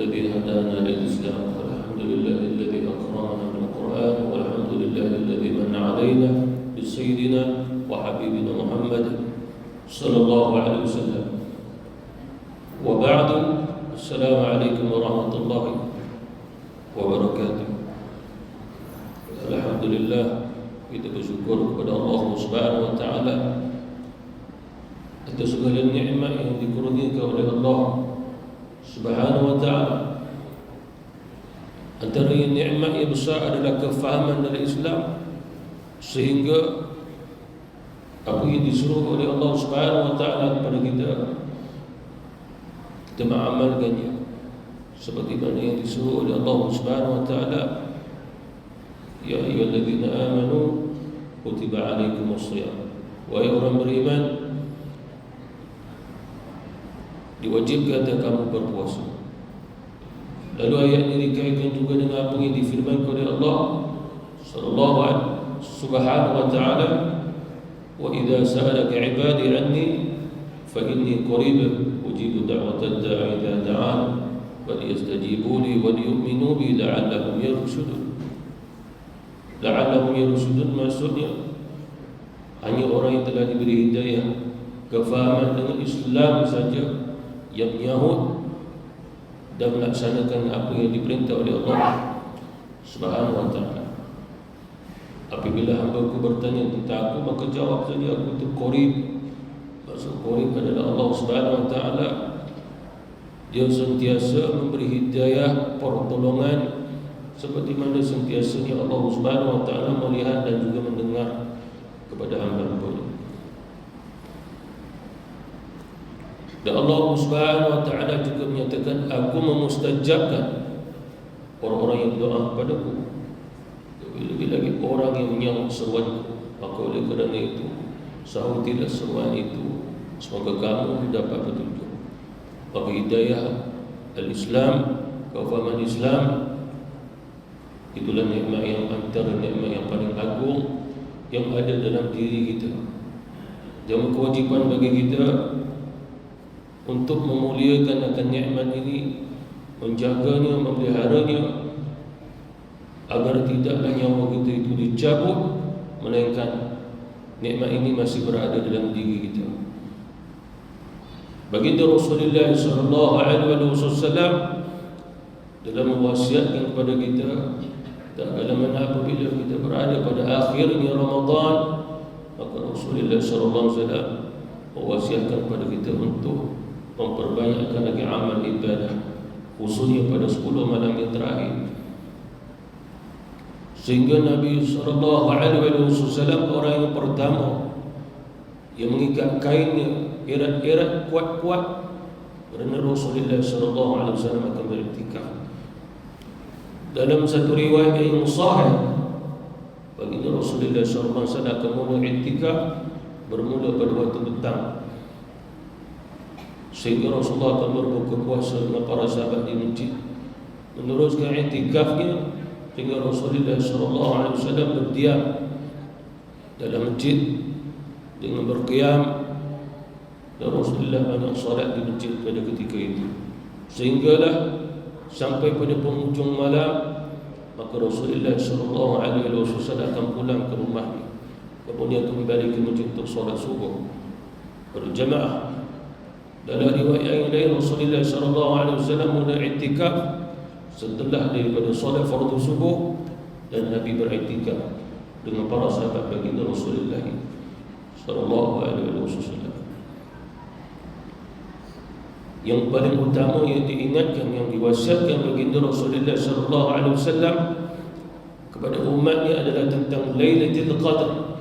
الذي هدانا للإسلام والحمد لله الذي أكرمنا بالقرآن والحمد لله الذي من علينا بسيدنا وحبيبنا محمد صلى الله عليه وسلم. وبعد، السلام عليكم ورحمة الله wabarakatuh. Alhamdulillah, kita bersyukur kepada Allah Subhanahu wa taala atas segala nikmat yang dikurniakan oleh Allah Subhanahu wa taala. Antara nikmat yang besar adalah kefahaman dalam Islam, sehingga apa yang disuruh oleh Allah Subhanahu wa taala kepada kita mengamalkannya seperti mana yang disuruh oleh Allah Subhanahu wa taala. Ya ayyuhalladzina amanu kutiba alaikumusshiyam, wahai orang beriman, diwajibkan atas kamu berpuasa. Lalu ayat ini dikaitkan juga dengan apa yang difirmankan oleh Allah Subhanahu wa taala, wa idza sa'alaka 'ibadi 'anni fa inni qarib ujibu da'watad da'i idza da'an فَلْيَسْتَجِيبُوا لِي وَلْيُؤْمِنُوا بِي لَعَلَّهُمْ يَرْشُدُونَ. La'allahum yarshudun maksudnya hanya orang yang telah diberi hidayah, kefahaman dengan Islam saja, yang menyahut dan melaksanakan apa yang diperintah oleh Allah Subhanahu wa taala. Apabila hamba-Ku bertanya tentang aku, maka jawab saja aku itu qarib. Maksud qarib adalah Allah Subhanahu wa taala. Dia sentiasa memberi hidayah, pertolongan, seperti mana sentiasanya Allah Subhanahu wa taala melihat dan juga mendengar kepada hamba-Hamba-Nya. Dan Allah Subhanahu wa taala juga menyatakan, aku memustajabkan orang-orang yang berdoa kepadaku, lebih-lebih lagi orang yang menyahut seruanku. Maka oleh kerana itu, sahutilah seruan itu, semoga kamu dapat petunjuk. Maka hidayah al-Islam, kefahaman Islam, itulah nikmat yang antara nikmat yang paling agung yang ada dalam diri kita. Dan kewajiban bagi kita untuk memuliakan akan nikmat ini, menjaganya, memeliharanya, agar tidaklah nyawa kita itu dicabut, melainkan nikmat ini masih berada dalam diri kita. Baginda Rasulullah sallallahu alaihi wasallam dalam mewasiatkan kepada kita, tak kala mana apabila kita berada pada akhirnya Ramadan, maka Rasulullah sallallahu alaihi wasallam mewasiatkan kepada kita untuk memperbanyakkan lagi amal ibadah, khususnya pada 10 malam yang terakhir. Sehingga Nabi sallallahu alaihi wasallam orang yang pertama yang mengikat kainnya erat-erat kuat-kuat, kerana Rasulullah sallallahu alaihi wasallam akan beriktikaf. Dalam satu riwayat yang sahih, baginda Rasulullah sallallahu alaihi wasallam akan memulai iktikaf bermula pada waktu petang, sehingga Rasulullah akan berbuka puasa dengan para sahabat di masjid, meneruskan iktikafnya sehingga Rasulullah sallallahu alaihi wasallam berdiam dalam masjid dengan berqiyam. Dan Rasulullah banyak salat di masjid pada ketika itu, sehinggalah sampai pada penghujung malam, maka Rasulullah sallallahu alaihi wasallam akan pulang ke rumahnya, kemudian kembali ke masjid untuk salat subuh berjamaah. Dalam riwayat yang lain, Rasulullah sallallahu alaihi wasallam mulai iktikaf setelah daripada salat fardu subuh, dan Nabi beriktikaf dengan para sahabat baginda Rasulullah sallallahu alaihi wasallam. Yang paling utama yang diingatkan, yang diwasiatkan baginda Rasulullah sallallahu alaihi wasallam kepada umatnya adalah tentang Lailatul Qadar.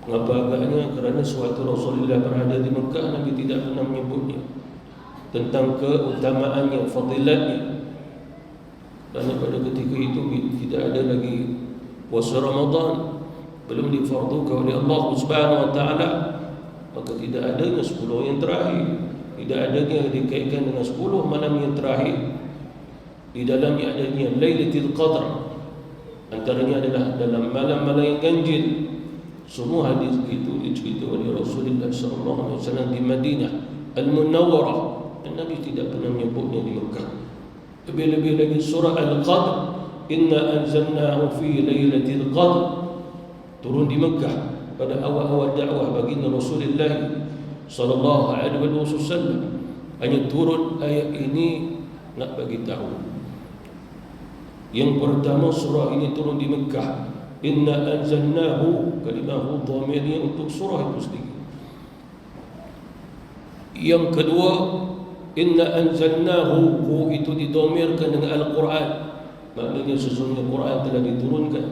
Mengapa agaknya? Kerana suatu Rasulullah berada di Mekah, Nabi tidak pernah menyebutnya, tentang keutamaannya, fadilatnya. Kerana pada ketika itu tidak ada lagi puasa Ramadan, belum difardukan oleh Allah Subhanahu wa taala, maka tidak adanya 10 yang terakhir, tidak adanya dikaitkan dengan 10 malam yang terakhir. Di dalamnya adanya Lailatul Qadar, antaranya adalah dalam malam-malam yang ganjil. Semua hadis itu diceritakan oleh Rasulullah sallallahu alaihi wasallam di Madinah Al-Munawwarah, dan Nabi tidak pernah menyebutnya di Mekah. Lebih-lebih lagi surah Al-Qadr, inna anzalnahu fi lailatul qadr, turun di Mekah pada awal-awal dakwah baginda Rasulullah sallallahu alaihi wasallam. Hanya turun ayat ini nak bagi tahu. Yang pertama, surah ini turun di Mekah. Inna anzalnahu, kalimah dhamirnya untuk surah itu sendiri. Yang kedua, inna anzalnahu, itu didomirkan dengan Al-Quran. Maknanya sesungguhnya Quran telah diturunkan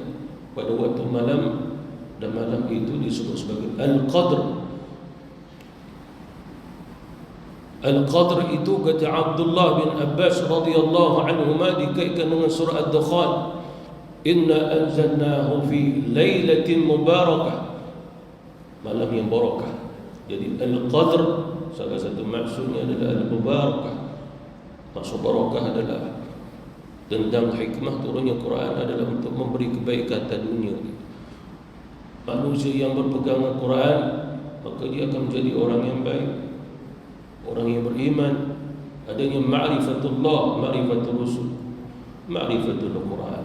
pada waktu malam, dan malam itu disebut sebagai Al-Qadr. Al-Qadr itu kata Abdullah bin Abbas radhiyallahu anhuma dikaitkan dengan surah Ad-Dukhan. Inna anzalnahu fi lailatin mubarakah, malam yang barakah. Jadi Al-Qadr salah satu maksudnya adalah Al-Mubarakah. Maksud barakah adalah tentang hikmah turunnya Quran adalah untuk memberi kebaikan atas dunia. Manusia yang berpegang dengan Quran, maka dia akan menjadi orang yang baik, orang yang beriman. Adanya ma'rifatullah, ma'rifatul rusul, ma'rifatul Quran.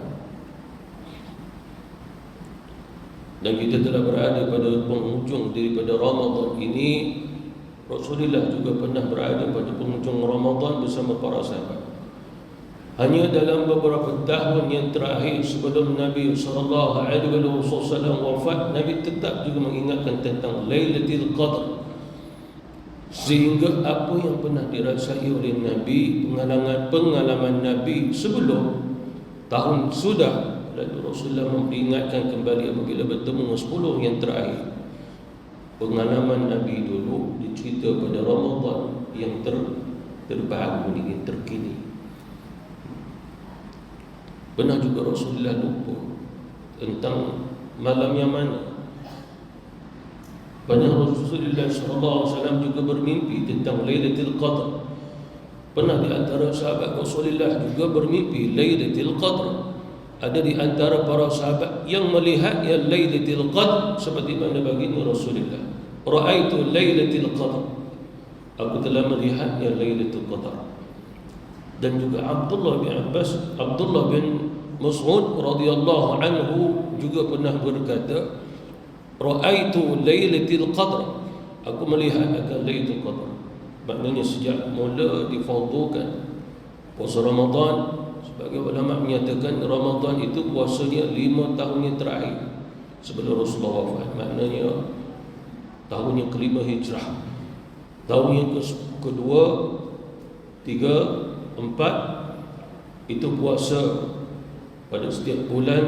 Dan kita telah berada pada penghujung daripada Ramadan ini. Rasulullah juga pernah berada pada penghujung Ramadan bersama para sahabat. Hanya dalam beberapa tahun yang terakhir sebelum Nabi SAW wafat, Nabi tetap juga mengingatkan tentang Lailatul Qadr. Sehingga apa yang pernah dirasai oleh Nabi, pengalaman Nabi sebelum tahun sudah, lalu Rasulullah memperingatkan kembali apabila bertemu 10 yang terakhir. Pengalaman Nabi dulu dicerita pada Ramadan yang terbaru ini, terkini. Pernah juga Rasulullah lupa tentang malam yang mana. Pernah Rasulullah SAW juga bermimpi tentang Lailatul Qadr. Pernah di antara sahabat Rasulullah juga bermimpi Lailatul Qadr. Ada di antara para sahabat yang melihat yang Lailatul Qadr seperti mana baginda Rasulullah. Ra'aitu Lailatul Qadr, aku telah melihat yang Lailatul Qadr. Dan juga Abdullah bin Mas'ud radhiyallahu anhu juga pernah berkata, ra'aitu Lailatul Qadr, aku melihat akan Lailatul Qadr. Maknanya sejak mula difardukan puasa Ramadan, sebagai ulama menyatakan Ramadan itu puasanya 5 tahun yang terakhir sebelum Rasulullah wafat. Maknanya tahun yang kelima hijrah, tahun yang kedua, 3, 4 itu puasa pada setiap bulan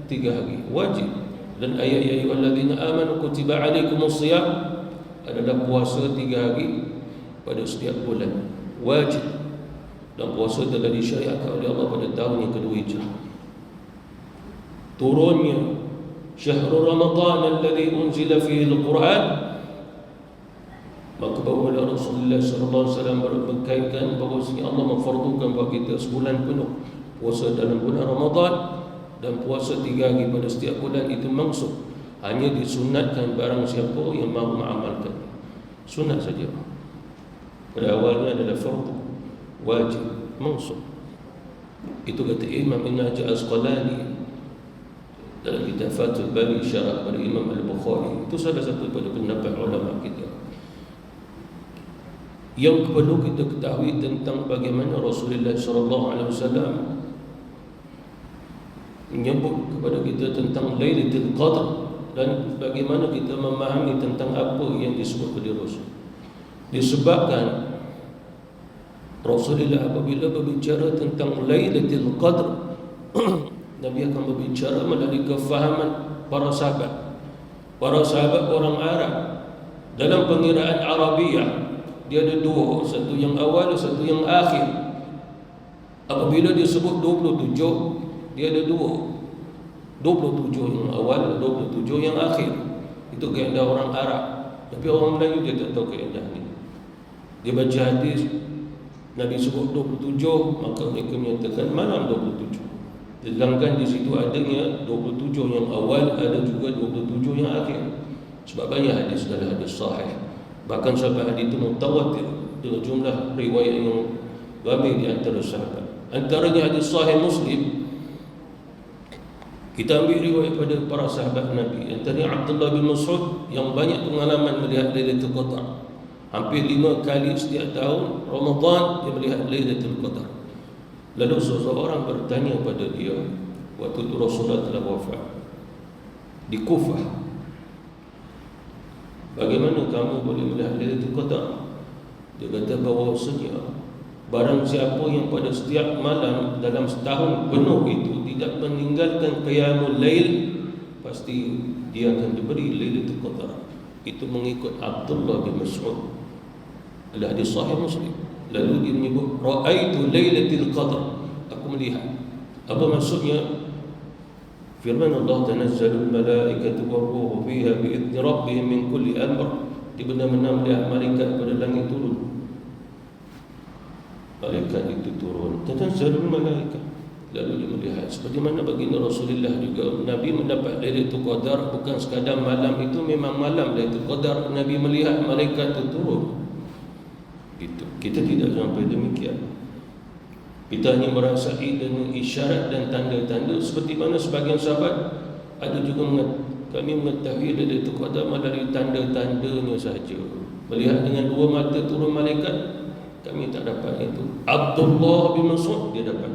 3 hari wajib. Dan ayat ya ayyuhalladzina amanu kutiba alaikumus shiyam adalah puasa 3 hari pada setiap bulan wajib. Dan puasa telah disyariatkan oleh Allah pada tahun yang kedua hijrah. Turunnya syahrul Ramadan alladhi unzila fihi al-Quran, maka bahawa Rasulullah SAW berkaitan bahawa Allah memfardukan bagi kita sebulan penuh puasa dalam bulan Ramadan, dan puasa 3 hari pada setiap bulan itu maksud hanya disunatkan barang siapa yang mahu mengamalkan. Sunat saja. Pada awalnya adalah fardu, wajib, maksud. Itu kata Imam Ibn Hajar Asqalani dalam kitab Fathul Bari syarah pada Imam Al-Bukhari. Itu salah satu pada pendapat ulama kita. Yang perlu kita ketahui tentang bagaimana Rasulullah SAW menyebut kepada kita tentang Lailatul Qadr, dan bagaimana kita memahami tentang apa yang disebut oleh Rasul. Disebabkan Rasulullah apabila berbicara tentang Lailatul Qadr Nabi akan berbicara melalui kefahaman para sahabat. Para sahabat orang Arab dalam pengiraan Arabiah dia ada 2, satu yang awal, satu yang akhir. Apabila disebut 27, dia ada 2, 27 yang awal, 27 yang akhir. Itu kaedah orang Arab. Tapi orang Melayu dia tak tahu kaedah ni. Dia baca hadis Nabi sebut 27, maka mereka menyatakan malam 27. Sedangkan di situ adanya 27 yang awal, ada juga 27 yang akhir. Sebab banyak hadis dalam hadis sahih. Bahkan sampai hadis itu mutawatir dengan jumlah riwayat yang ramai di antara sahabat. Antaranya hadis sahih Muslim, kita ambil riwayat pada para sahabat Nabi. Antaranya Abdullah bin Mas'ud yang banyak pengalaman melihat Lailatul Qadar. Hampir 5 kali setiap tahun Ramadan dia melihat Lailatul Qadar. Lalu seseorang bertanya pada dia waktu itu Rasulullah telah wafat di Kufah, bagaimana kamu boleh melihat Lailatul Qadar? Dia kata bahawasanya barang siapa yang pada setiap malam dalam setahun penuh itu tidak meninggalkan qiyamul lail, pasti dia akan diberi Lailatul Qadar. Itu mengikut Abdullah bin Mas'ud. Ada hadis sahih Muslim. Lalu dia menyebut ra'aitu Lailatul Qadar, aku melihat. Apa maksudnya? Firman Allah, tanazzalul malaikatu war-ruhu fiha bi'izni rabbihim min kulli amr. Dia benar-benar melihat malaikat pada langit turun. Malaikat itu turun, tanazzalul malaikat. Lalu dia melihat seperti mana baginda Rasulullah juga, Nabi mendapat Lailatul Qadar bukan sekadar malam itu, memang malam Lailatul Qadar Nabi melihat malaikat itu turun. Gitu. Kita tidak sampai demikian. Kita hanya merasai dengan isyarat dan tanda-tanda, seperti mana sebagian sahabat ada juga kami mengetahui Lailatul Qadar melalui tanda-tandanya sahaja. Melihat dengan 2 mata turun malaikat, kami tak dapat itu. Abdullah bin Mas'ud dia dapat.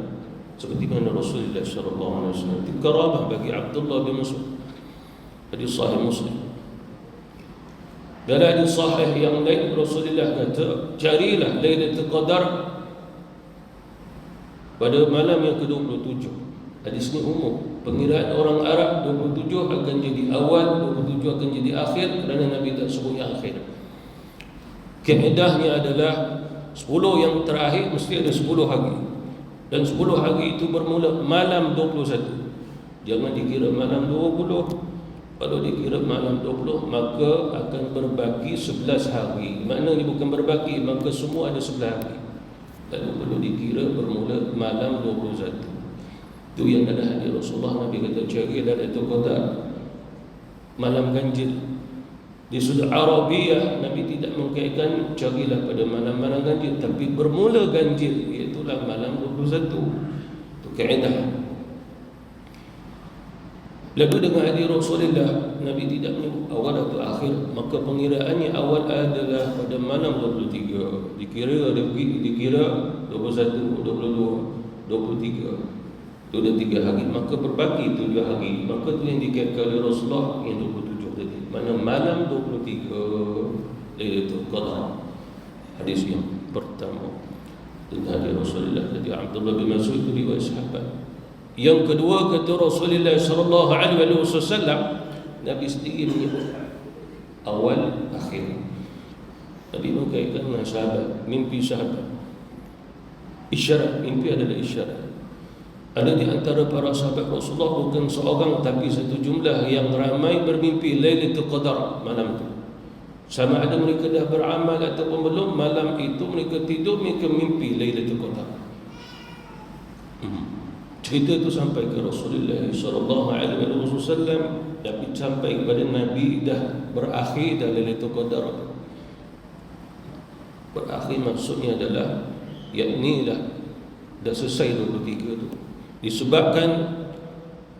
Seperti mana Rasulullah SAW. Itu karamah bagi Abdullah bin Mas'ud. Hadis sahih Muslim. Dalam hadis sahih yang lain Rasulullah kata, carilah Lailatul Qadar pada malam yang ke-27. Hadis ini umum. Pengiraan orang Arab 27 akan jadi awal, 27 akan jadi akhir, kerana Nabi tak sebut yang akhir. Kaedahnya adalah 10 yang terakhir mesti ada 10 hari. Dan 10 hari itu bermula malam 21. Jangan dikira malam 20. Kalau dikira malam 20, maka akan berbagi 11 hari. Maknanya bukan berbagi, maka semua ada 11 hari. Lalu perlu dikira bermula malam 21. Itu yang ada hadis Rasulullah. Nabi kata carilah Lailatul Qadar malam ganjil. Di sudut Arabiah Nabi tidak mengkaitkan carilah pada malam-malam ganjil, tapi bermula ganjil, iaitulah malam 21. Itu kaedah. Lalu dengan hadis Rasulullah, Nabi tidak menyebut awal atau akhir, maka pengiraannya awal adalah pada malam 23. Dikira 21, 22, 23. Itu ada 3 hari, maka berbagi itu 2 hari. Maka itu yang dikaitkan oleh Rasulullah yang 27 tadi. Mana malam 23 Lailatul Qadar. Hadis yang pertama dengan hadis Rasulullah dari Abdullah bin Mas'ud itu riwayat sahabat. Yang kedua kata Rasulullah sallallahu alaihi wasallam, Nabi sendiri menyebut awal akhir. Nabi mengkaitkan dengan sahabat, mimpi sahabat. Isyarat, mimpi adalah isyarat. Ada di antara para sahabat Rasulullah bukan seorang tapi satu jumlah yang ramai bermimpi Lailatul Qadar malam itu. Sama ada mereka dah beramal ataupun belum, malam itu mereka tidur, mereka mimpi Lailatul Qadar. Cerita itu sampai ke Rasulullah sallallahu alaihi wasallam, tapi sampai kepada Nabi dah berakhir dah Lailatul Qadar. Berakhir maksudnya adalah yakni dah selesai 23 itu. Disebabkan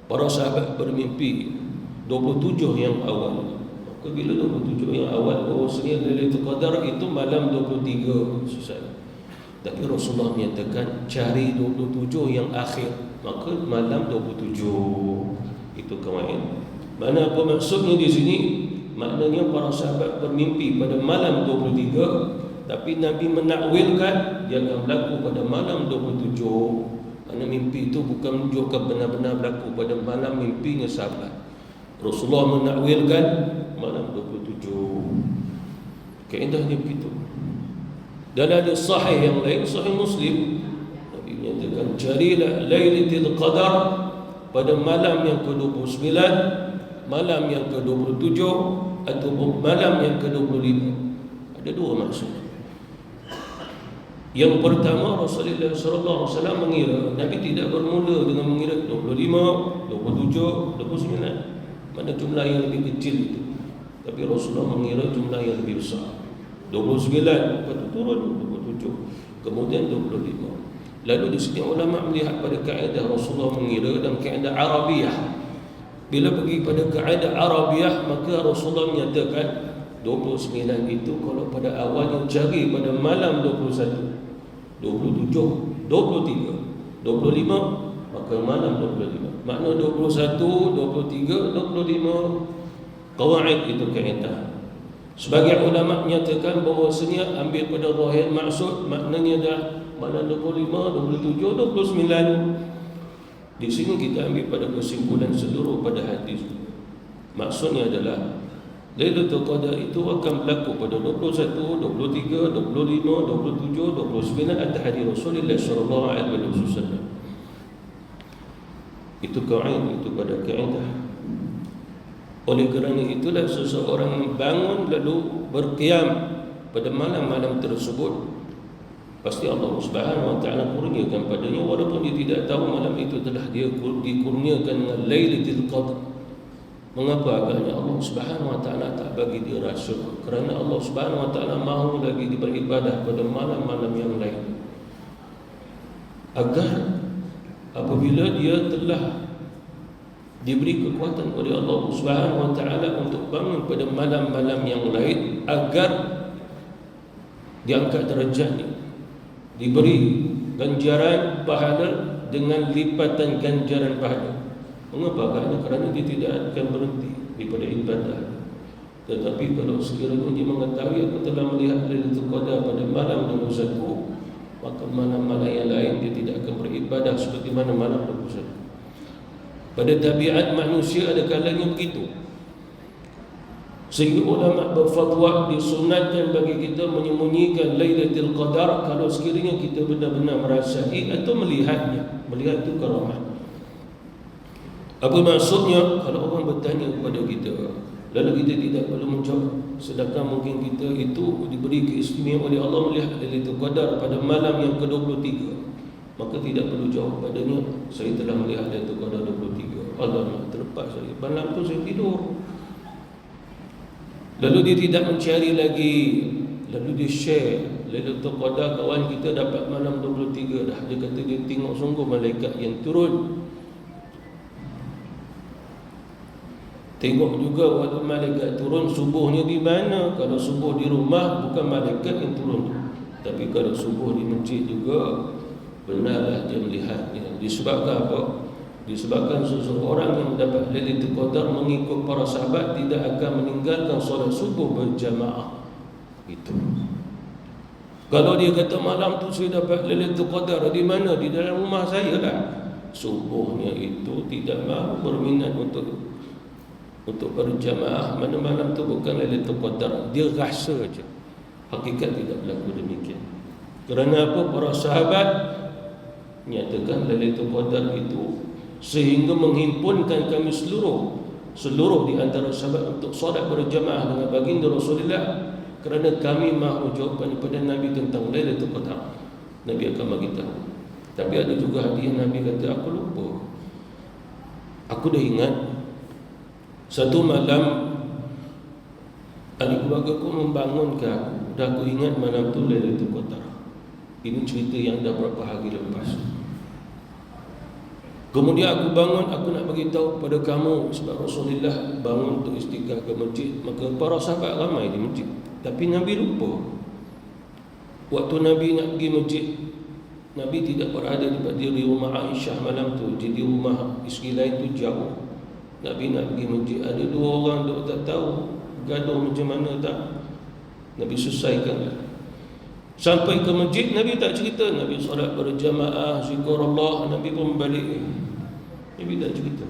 para sahabat bermimpi 27 yang awal. Maka bila 27 yang awal, bahawasanya Lailatul Qadar itu malam 23 selesai. Tapi Rasulullah menyatakan cari 27 yang akhir, maka malam 27 itu kawan. Mana apa maksudnya di sini? Maknanya para sahabat bermimpi pada malam 23, tapi Nabi menakwilkan dia akan berlaku pada malam 27. Kerana mimpi itu bukan menunjukkan benar-benar berlaku pada malam mimpinya sahabat. Rasulullah menakwilkan malam 27. Kaedahnya begitu. Dan ada sahih yang lain, sahih Muslim, Nabi menyatakan carilah Lailatul Qadar pada malam yang ke-29, malam yang ke-27 ataupun malam yang ke-25. Ada 2 maksud. Yang pertama, Rasulullah SAW mengira, Nabi tidak bermula dengan mengira 25, 27, 29. Mana jumlah yang lebih kecil itu. Tapi Rasulullah mengira jumlah yang lebih besar. 29, lepas itu turun 27, kemudian 25. Lalu di sini ulama melihat pada kaedah Rasulullah mengira dan kaedah Arabiah. Bila pergi pada kaedah Arabiah, maka Rasulullah menyatakan 29 itu kalau pada awalnya cari pada malam 21, 27, 23, 25, maka malam 25. Makna 21, 23, 25 qawaid itu kaedah. Sebagai ulama menyatakan bahawasanya ambil pada zahir maksud, maknanya dah malam 25, 27, 29. Di sini kita ambil pada kesimpulan seluruh pada hadis. Maksudnya adalah Lailatul Qadar itu akan berlaku pada 21, 23, 25, 27, 29 atas hadis Rasulullah sallallahu alaihi wasallam. Itu kaedah, itu pada kaedah. Oleh kerana itulah seseorang bangun lalu berqiyam pada malam-malam tersebut, pasti Allah Subhanahu wa taala kurniakan padanya, walaupun dia tidak tahu malam itu telah dia dikurniakan dengan Lailatul Qadar. Mengapa agaknya Allah Subhanahu wa taala tak bagi dia rasa? Kerana Allah Subhanahu wa taala mahu lagi beribadah pada malam-malam yang lain, agar apabila dia telah diberi kekuatan oleh Allah Subhanahu wa taala untuk bangun pada malam-malam yang lain, agar diangkat derajatnya, diberi ganjaran pahala dengan lipatan ganjaran pahala. Mengapa? Kerana dia tidak akan berhenti daripada ibadah. Tetapi kalau sekiranya dia mengetahui aku telah melihat Lailatul Qadar pada malam 21, maka malam-malam yang lain dia tidak akan beribadah seperti mana malam 21. Pada tabiat manusia ada kalanya begitu. Sehingga ulama berfatwa disunatkan bagi kita menyembunyikan Lailatul Qadar kalau sekiranya kita benar-benar merasai atau melihatnya. Melihat itu karamah. Apa maksudnya? Kalau orang bertanya kepada kita, lalu kita tidak perlu menjawab, sedangkan mungkin kita itu diberi keistimewaan oleh Allah melihat Lailatul Qadar pada malam yang ke-23, maka tidak perlu jawab padanya, saya telah melihat Lailatul Qadar 23. Alamak, terlepas saya, malam tu saya tidur. Lalu dia tidak mencari lagi, lalu dia share Lailatul Qadar, kawan kita dapat malam 23 dah. Dia kata dia tengok sungguh malaikat yang turun. Tengok juga waktu malaikat turun, subuhnya di mana? Kalau subuh di rumah, bukan malaikat yang turun. Tapi kalau subuh di masjid juga, benarlah dia melihatnya. Disebabkan apa? Disebabkan seseorang yang mendapat Lailatul Qadar mengikut para sahabat tidak akan meninggalkan solat subuh berjamaah. Itu. Kalau dia kata malam tu saya dapat Lailatul Qadar di mana? Di dalam rumah saya lah. Subuhnya itu tidak mahu berminat untuk berjamaah. Mana malam tu bukan Lailatul Qadar, dia rasa saja. Hakikat tidak berlaku demikian. Kerana apa? Para sahabat nyatakan Lailatul Qadar itu sehingga menghimpunkan kami seluruh di antara sahabat untuk solat berjamaah dengan baginda Rasulullah, kerana kami mahu jawapan daripada Nabi tentang Lailatul Qadar. Nabi akan bagi tahu. Tapi ada juga hadis Nabi kata, aku lupa, aku dah ingat satu malam ahli keluarga aku membangunkan aku, dah aku ingat malam tu Lailatul Qadar. Ini cerita yang dah berapa hari lepas. Kemudian aku bangun, aku nak bagi tahu kepada kamu, sebab Rasulullah bangun untuk istighfar ke masjid. Maka para sahabat ramai di masjid, tapi Nabi lupa. Waktu Nabi nak pergi masjid, Nabi tidak berada di rumah Aisyah malam tu. Jadi rumah isteri lain tu jauh. Nabi nak pergi masjid, ada dua orang duk tak tahu gaduh macam mana tak. Nabi selesaikan. Sampai ke masjid, Nabi tak cerita. Nabi solat berjamaah, zikrullah, Nabi pun balik. Nabi tak cerita.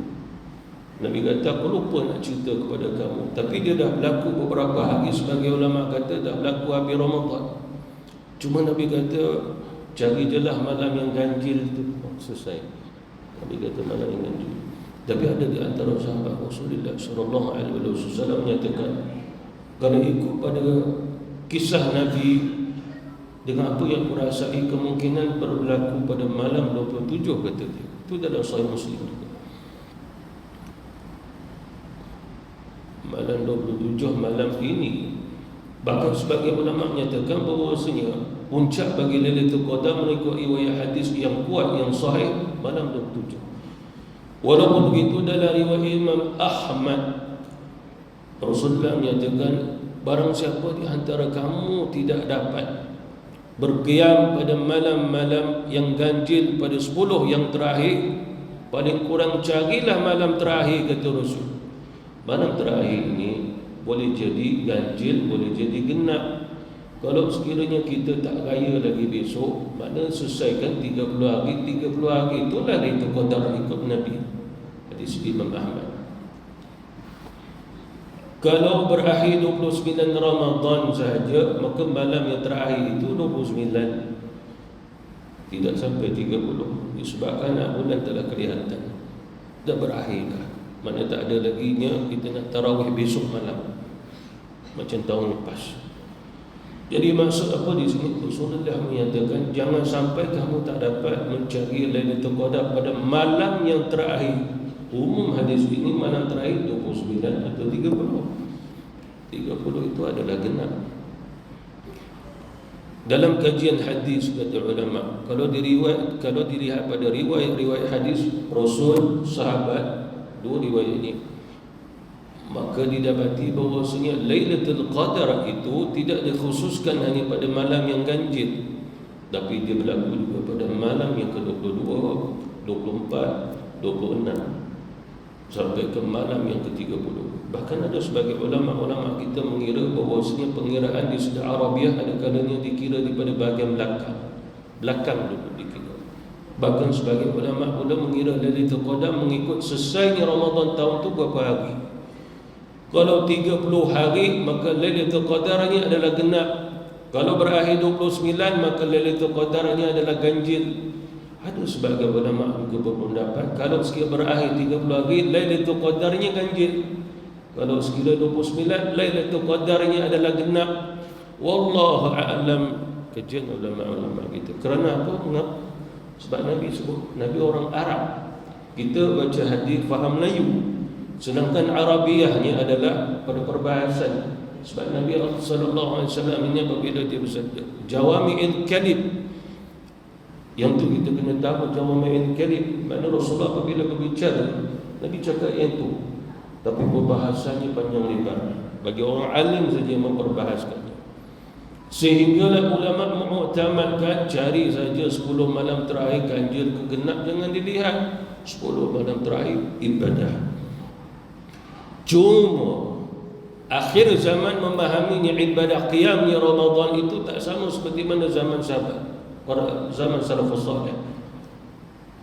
Nabi kata, aku lupa nak cerita kepada kamu. Tapi dia dah berlaku beberapa hari. Sebagai ulama kata dah berlaku habis Ramadan. Cuma Nabi kata, cari je lah malam yang ganjil tu. Selesai. Nabi kata malam yang ganjil. Tapi ada di antara sahabat Rasulullah sallallahu alaihi wasallam menyatakan, kalau ikut pada kisah Nabi, dengan apa yang kurasai, kemungkinan berlaku pada malam 27, kata dia. Itu dalam Sahih Muslim juga. Malam 27 malam ini. Bahkan sebagai ulama menyatakan bahawasanya puncak bagi Lailatul Qadar mengikut riwayat hadis yang kuat yang sahih malam 27. Walaupun begitu dalam riwayat Imam Ahmad, Rasulullah menyatakan barang siapa di antara kamu tidak dapat berqiyam pada malam-malam yang ganjil pada 10 yang terakhir, paling kurang carilah malam terakhir, kata Rasul. Malam terakhir ini boleh jadi ganjil, boleh jadi genap. Kalau sekiranya kita tak raya lagi besok, makna selesaikan 30 hari. 30 hari itulah Lailatul Qadar ikut Nabi, hadis Imam Ahmad. Kalau berakhir 29 Ramadan sahaja, maka malam yang terakhir itu 29, tidak sampai 30. Disebabkan bulan telah kelihatan, dah berakhir dah. Mana tak ada lagi nya kita nak tarawih besok malam macam tahun lepas. Jadi maksud apa di sini? Rasulullah menyatakan jangan sampai kamu tak dapat mencari Lailatul Qadar pada malam yang terakhir. Umum hadis ini malam terakhir 29 atau 30. 30 itu adalah genap. Dalam kajian hadis kata ulama, kalau dilihat pada riwayat hadis Rasul, sahabat, dua riwayat ini, maka didapati bahawasanya Lailatul Qadar itu tidak dikhususkan hanya pada malam yang ganjil, tapi dia berlaku juga pada malam yang ke-22, 24, 26 sampai ke malam yang ke-30. Bahkan ada sebagai ulama-ulama kita mengira bahawasanya pengiraan di Saudi Arabia ada kalanya dikira daripada bahagian belakang dulu dikira. Bahkan sebagai ulama mengira Lailatul Qadar mengikut selesainya Ramadan tahun tu berapa hari. Kalau 30 hari maka Lailatul Qadarnya adalah genap. Kalau berakhir 29 maka Lailatul Qadarnya adalah ganjil. Ada sebagai ulama juga berpendapat kalau sekiranya berakhir 30 hari Lailatul Qadarnya ganjil. Kalau sekiranya 29 Lailatul Qadarnya adalah genap. Wallahu a'lam. Kajian ulama-ulama kita. Kerana apa? Sebab Nabi sebut Nabi orang Arab. Kita baca hadis faham Melayu. Sedangkan Arabiahnya adalah pada perbahasan. Sebab Nabi sallallahu alaihi wasallam ini apabila dia bersabda jawami'il kalim, yang tu kita kena tahu jawami'il kalim. Makna Rasulullah apabila berbicara Nabi cakap yang tu, tapi perbahasannya panjang lebar. Bagi orang alim saja yang memperbahaskannya. Sehinggalah ulama mengutamatkan cari saja 10 malam terakhir ganjil ke genap, jangan dilihat 10 malam terakhir ibadah. Cuma akhir zaman memahaminya ibadah qiyamnya Ramadan itu tak sama seperti mana zaman sahabat, zaman salafus salih.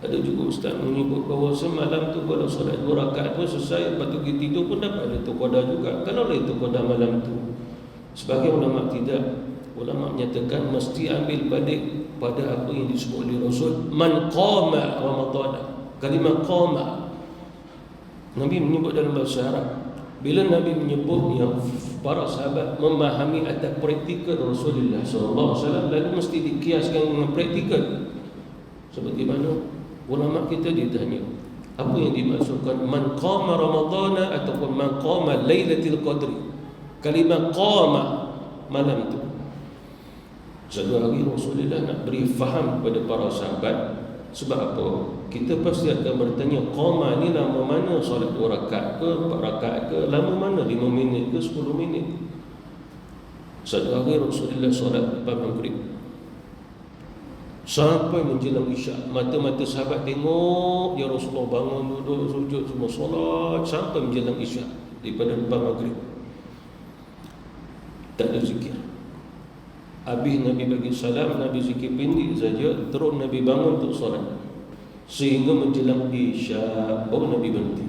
Ada juga ustaz menyebut bahawa semalam tu kalau solat 2 rakaat pun selesai, lepas tu kita tidur pun dapat Lailatul Qadar juga. Kalau Lailatul Qadar malam tu, sebagai ulama tidak, ulama menyatakan mesti ambil balik pada apa yang disebut oleh Rasul, man qama Ramadan. Kalimah qama Nabi menyebut dalam bahasa Arab. Bila Nabi menyebutnya, para sahabat memahami atas praktikal Rasulullah SAW, lalu mesti dikiaskan dengan praktikal. Seperti mana ulama kita ditanya, apa yang dimaksudkan man qama Ramadana ataupun man qama Lailatul Qadri. Kalimah qama malam tu. Satu hari Rasulullah nak beri faham kepada para sahabat. Sebab apa? Kita pasti akan bertanya, qama ni lama mana? Solat 2 rakaat ke, 4 rakaat ke, lama mana? 5 minit ke 10 minit? Satu hari Rasulullah solat lepas maghrib sampai menjelang isyak. Mata-mata sahabat tengok ya Rasulullah bangun, duduk, sujud, semua solat sampai menjelang isyak. Daripada lepas maghrib tak ada zikir. Habis Nabi bagi salam, Nabi zikir pendek saja, terus Nabi bangun untuk solat. Sehingga menjelang isyak baru Nabi berhenti.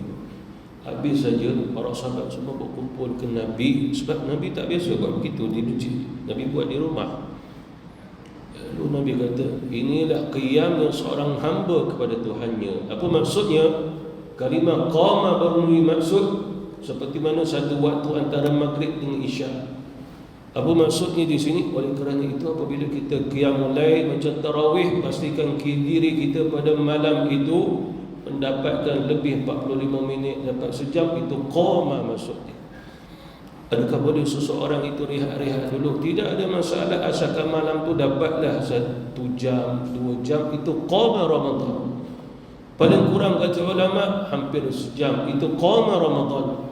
Habis saja para sahabat semua berkumpul ke Nabi. Sebab Nabi tak biasa buat begitu di masjid, Nabi buat di rumah. Lalu Nabi kata, inilah qiyamnya seorang hamba kepada Tuhannya. Apa maksudnya? Kalimah qama baru maksud seperti mana satu waktu antara maghrib dengan isyak. Apa maksudnya di sini? Oleh kerana itu apabila kita qiyamul lail macam tarawih, pastikan diri kita pada malam itu mendapatkan lebih 45 minit, dapat sejam, itu qama maksudnya. Adakah boleh seseorang itu rehat-rehat dulu? Tidak ada masalah, asalkan malam tu dapatlah 1 jam, 2 jam, itu qama Ramadan. Paling kurang kata ulama hampir sejam, itu qama Ramadan.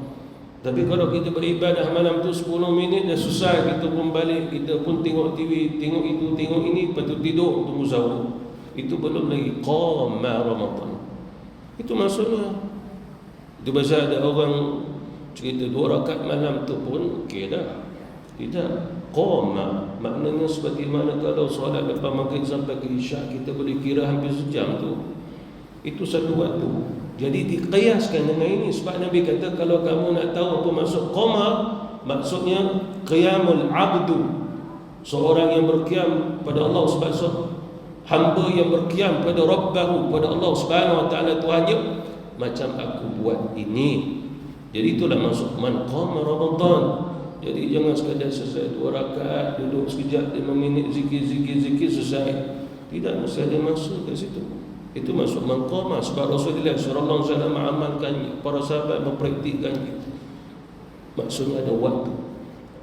Tapi kalau kita beribadah malam tu 10 minit dah susah, kita pun balik, kita pun tengok TV, tengok itu, tengok ini, lepas tu tidur, tunggu sahur. Itu belum lagi qama Ramadan. Itu maksudnya. Itu pasal ada orang cerita 2 rakaat malam tu pun okey dah. Tidak, qama maknanya seperti mana kalau solat lepas maghrib sampai ke isyak, kita boleh kira hampir sejam tu. Itu satu waktu. Jadi dikiaskan dengan ini, sebab Nabi kata kalau kamu nak tahu apa maksud qama, maksudnya qiyamul abdu, seorang yang berqiyam pada Allah subhanahu, hamba yang berqiyam pada Rabbahu, pada Allah Subhanahu wa taala Tuhannya, macam aku buat ini. Jadi itulah maksud man qama Ramadan. Jadi jangan sekadar selesai 2 rakaat, duduk sekejap 5 minit zikir selesai. Tidak, mesti ada maksud kat situ. Itu maksud man qama, sebab Rasulullah sallallahu alaihi wasallam mengamalkannya, para sahabat mempraktikkannya. Maksudnya ada waktu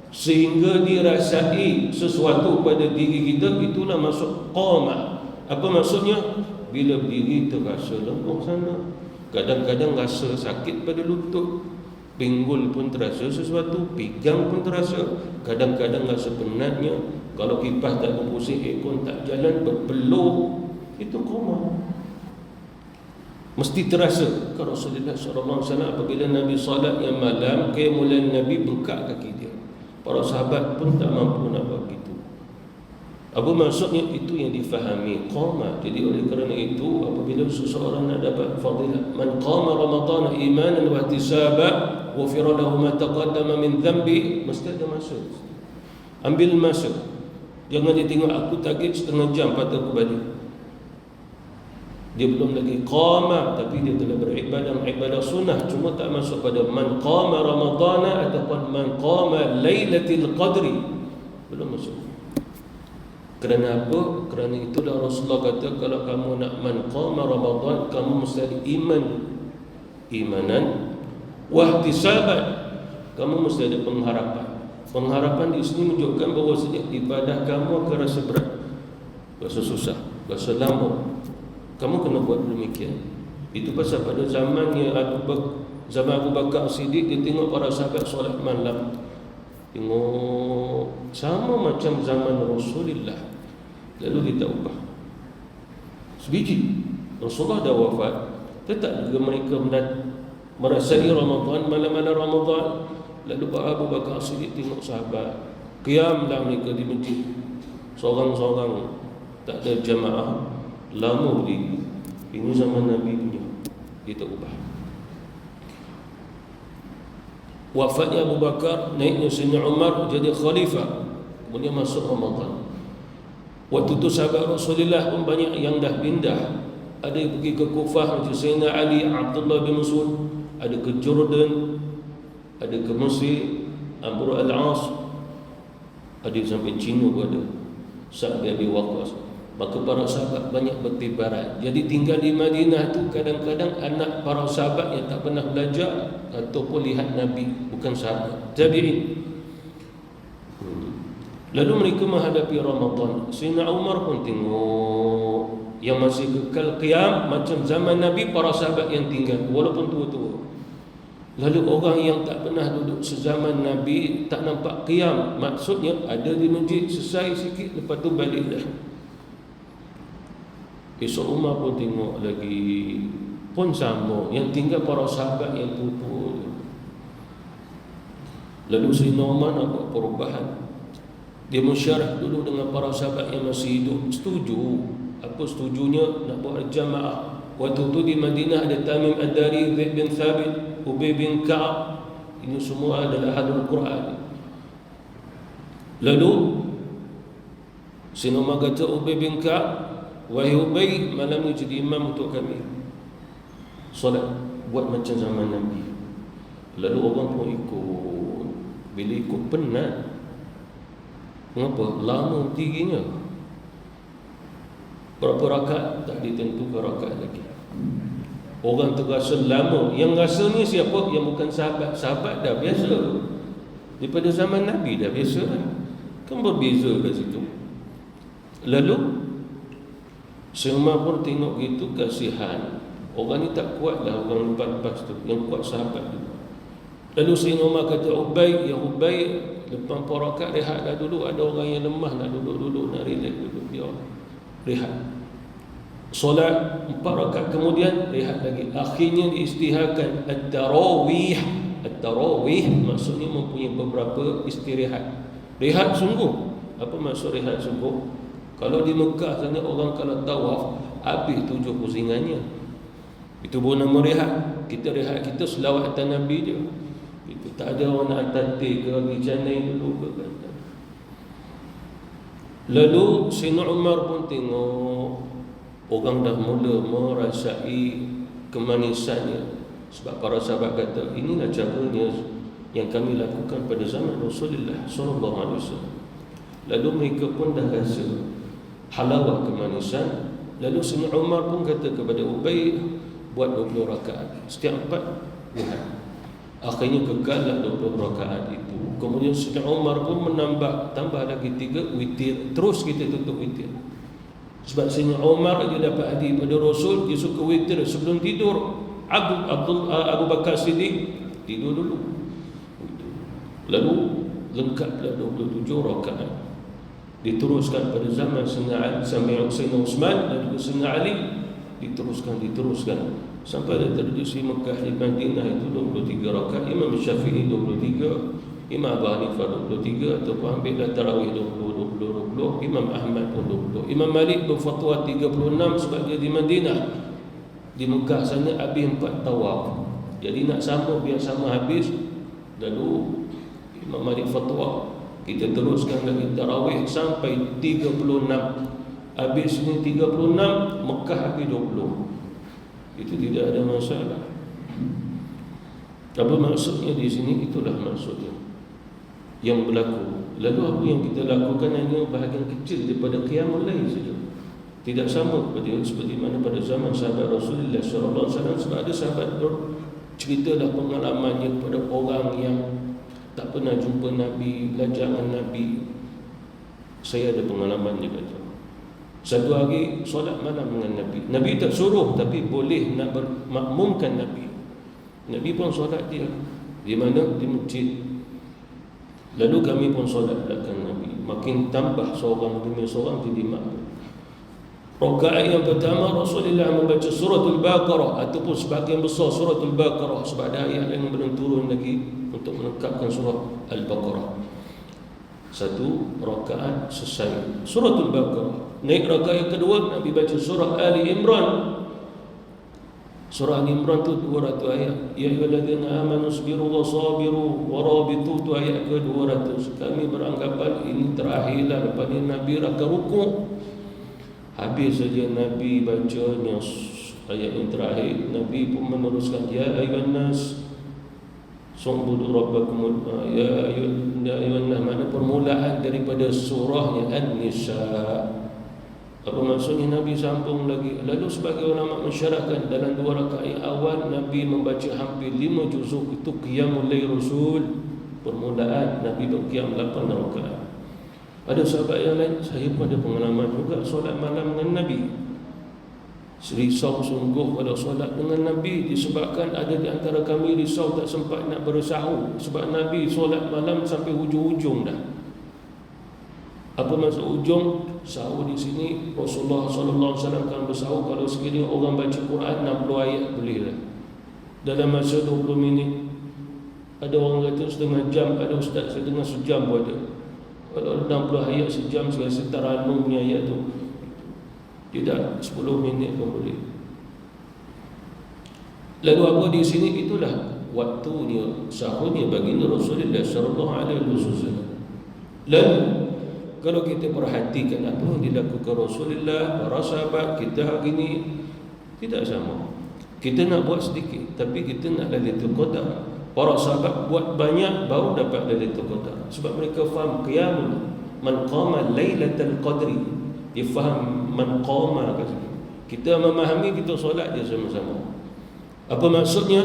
sehingga dirasai sesuatu pada diri kita, itulah maksud qama. Apa maksudnya? Bila berdiri terasa lengkung sana, kadang-kadang rasa sakit pada lutut, pinggul pun terasa sesuatu, pinggang pun terasa, kadang-kadang rasa penatnya, kalau kipas tak berpusing, aircon tak jalan, berpeluh, itu qama. Mesti terasa. Kalau Rasulullah SAW apabila Nabi salat yang malam, kemuliaan Nabi bengkak kaki dia, para sahabat pun tak mampu nak buat begitu. Apa maksudnya? Itu yang difahami qama. Jadi oleh kerana itu, apabila seseorang nak dapat fadilah man qama Ramadan imanan wa ihtisaban ghufira lahu ma taqaddama min dhanbi, mesti ada masa. Ambil masa. Jangan dia tengok aku target setengah jam patut aku balik. Dia belum lagi qama, tapi dia telah beribadah sunnah, cuma tak masuk pada man qama Ramadana ataupun man qama Lailatul Qadri, belum masuk. Kerana apa? Kerana itulah Rasulullah kata, kalau kamu nak man qama Ramadan, kamu mesti ada imanan wa ihtisaban, kamu mesti ada pengharapan. Pengharapan di sini menunjukkan bahawa setiap ibadah kamu akan rasa berat, rasa susah, rasa lama. Kamu kena buat demikian. Itu pasal pada zamannya zaman Abu Bakar Siddiq, dia tengok para sahabat solat malam, tengok sama macam zaman Rasulullah, lalu dia tak ubah. Sebiji Rasulullah dah wafat, tetap juga mereka merasai Ramadan, malam-malam Ramadan. Lalu Abu Bakar Siddiq tengok sahabat, qiyamlah mereka di masjid, seorang-seorang, tak ada jamaah, lama berdiri. Ini zaman Nabi punya, dia tak ubah. Wafatnya Abu Bakar, naiknya Sayyidina Umar jadi khalifah, kemudian masuk Ramadan. Waktu itu sahabat Rasulullah pun banyak yang dah pindah. Ada yang pergi ke Kufah macam Sayyidina Ali, Abdullah bin Mas'ud, ada ke Jordan, ada ke Mesir, Amr al-As, ada sampai Cina pun ada, Sa'd bin Abi Waqqas. Maka para sahabat banyak bertibaran. Jadi tinggal di Madinah tu kadang-kadang anak para sahabat yang tak pernah belajar ataupun lihat Nabi, bukan sahabat, tabi'in. Lalu mereka menghadapi Ramadan. Sayyidina Umar pun tengok yang masih kekal qiyam macam zaman Nabi, para sahabat yang tinggal walaupun tua-tua. Lalu orang yang tak pernah duduk sezaman Nabi tak nampak qiyam, maksudnya ada di masjid selesai sikit, lepas tu balik dah. Esok Umar pun tengok lagi, pun sama, yang tinggal para sahabat yang tua-tua. Lalu Sayyidina Umar nak buat perubahan. Dia mensyarah dulu dengan para sahabat yang masih hidup. Setuju. Apa setujunya? Nak buat jamaah. Waktu itu di Madinah ada Tamim Ad-Dari, Zaid bin Thabit, Ubay bin Ka'ab. Ini semua adalah ahlul Quran. Lalu Sayyidina Umar kata Ubay bin Ka'ab, wahai Ubay, malam ni jadi imam untuk kami solat, buat macam zaman Nabi. Lalu orang pun ikut. Bila ikut penat. Mengapa? Lama tingginya. Berapa rakaat tak ditentukan rakaat lagi. Orang terasa lama. Yang rasa ni siapa? Yang bukan sahabat. Sahabat dah biasa. Daripada zaman Nabi dah biasa dah. Kan berbeza kat situ. Lalu Sayyidina Umar pun tengok gitu, kasihan. Orang ni tak kuat lah, orang lepas tu. Yang kuat sahabat tu. Lalu Sayyidina Umar kata, Ubay, ya Ubay, lepas 4 rakaat rehatlah dulu. Ada orang yang lemah nak duduk-duduk, nak relax duduk. Dia rehat. Solat 4 rakaat kemudian rehat lagi. Akhirnya diisytiharkan at-tarawih. At-tarawih maksudnya mempunyai beberapa istirahat. Rehat sungguh. Apa maksud rehat sungguh? Kalau di Mekah sana orang kalau tawaf habis 7 pusingannya. Itu pun nama rehat. Kita rehat, kita selawatan Nabi dia. Itu tak ada orang nak tatik ke pergi canai dulu ke kata. Lalu Sayyidina Umar pun tengok orang dah mula merasai kemanisannya. Sebab para sahabat kata, inilah caranya yang kami lakukan pada zaman Rasulullah SAW. Lalu mereka pun dah rasa halawah kemanisan. Lalu Sayyidina Umar pun kata kepada Ubay, buat 20 rakaat. Setiap 4 rehat. Akhirnya kekallah 20 rakaat itu. Kemudian Sayyidina Umar pun tambah lagi 3 witir. Terus kita tutup witir. Sebab Sayyidina Umar dia dapat hadis pada Rasul, dia suka witir sebelum tidur. Abu Bakar Siddiq tidur dulu. Lalu lengkaplah 27 rakaat. Diteruskan pada zaman Sayyidina Uthman dan juga Sayyidina Ali. Diteruskan sampai ada tradisi Mekah di Madinah itu 23 rakaat. Imam Syafi'i 23, Imam Abu Hanifah 23, ataupun ambillah tarawih 20. Imam Ahmad pun 20. Imam Malik berfatwa 36 sebab dia di Madinah. Di Mekah sana habis 4 tawaf. Jadi nak sama biar sama habis. Lalu Imam Malik fatwa, kita teruskan lagi tarawih sampai 36. Habis ni 36, Mekah habis 20. Itu tidak ada masalah. Apa maksudnya di sini? Itulah maksudnya yang berlaku. Lalu apa yang kita lakukan hanya bahagian kecil daripada qiyamul lail saja. Tidak sama seperti mana pada zaman sahabat Rasulullah SAW. Sebab ada sahabat ceritalah pengalamannya kepada orang yang tak pernah jumpa Nabi, belajar dengan Nabi. Saya ada pengalaman, dia kata. Satu hari solat malam dengan Nabi. Nabi tak suruh, tapi boleh nak makmumkan Nabi. Nabi pun solat dia. Di mana? Di masjid. Lalu kami pun solat belakang Nabi. Makin tambah seorang demi seorang jadi makmum. Rakaat yang pertama Rasulullah membaca suratul Baqarah ataupun sebahagian besar suratul Baqarah, sebab ada ayat yang belum turun lagi untuk melengkapkan surah Al-Baqarah. 1 rakaat selesai suratul Baqarah. Naik rakaat yang kedua Nabi baca surah Ali Imran. Surah Ali Imran tu 200 ayat. Ya ayyuhalladzina amanu sabiru wa sabiru wa rabitu, tu ayat ke-200. Kami beranggapan ini terakhirlah, lepas ni Nabi akan rukuk. Habis saja Nabi baca ayat yang terakhir, Nabi pun meneruskan, ya ayyuhan nas sumbudu rabbakum, ya ayyuhan nas, mana permulaan daripada surahnya An-Nisa. Apa maksudnya? Nabi sambung lagi. Lalu sebagai ulama mensyarahkan, dalam 2 rakaat yang awal Nabi membaca hampir 5 juzuk. Itu qiyamul lail Rasul. Permulaan Nabi berqiyam 8 rakaat. Ada sahabat yang lain, saya pun ada pengalaman juga solat malam dengan Nabi. Risau sungguh kalau solat dengan Nabi, disebabkan ada di antara kami risau tak sempat nak bersahur. Sebab Nabi solat malam sampai hujung-hujung dah. Apa maksud hujung? Sahur di sini Rasulullah SAW kan bersahur kalau sekiranya orang baca Quran 60 ayat boleh lah dalam masa 20 minit. Ada orang kata setengah jam, ada ustaz saya dengar sejam pun ada. Kalau 60 ayat sejam, saya rasa Taranum punya ayat tu. Tidak, 10 minit pun boleh. Lalu apa di sini? Itulah waktunya sahurnya baginda Rasulullah SAW. Lalu kalau kita perhatikan apa yang dilakukan Rasulullah, para sahabat kita hari ini tidak sama. Kita nak buat sedikit, tapi kita nak Lailatul Qadar. Para sahabat buat banyak baru dapat Lailatul Qadar. Sebab mereka faham qiyamul man qama Lailatul Qadri. Dia faham man qama. Kita memahami, kita solat je sama-sama. Apa maksudnya?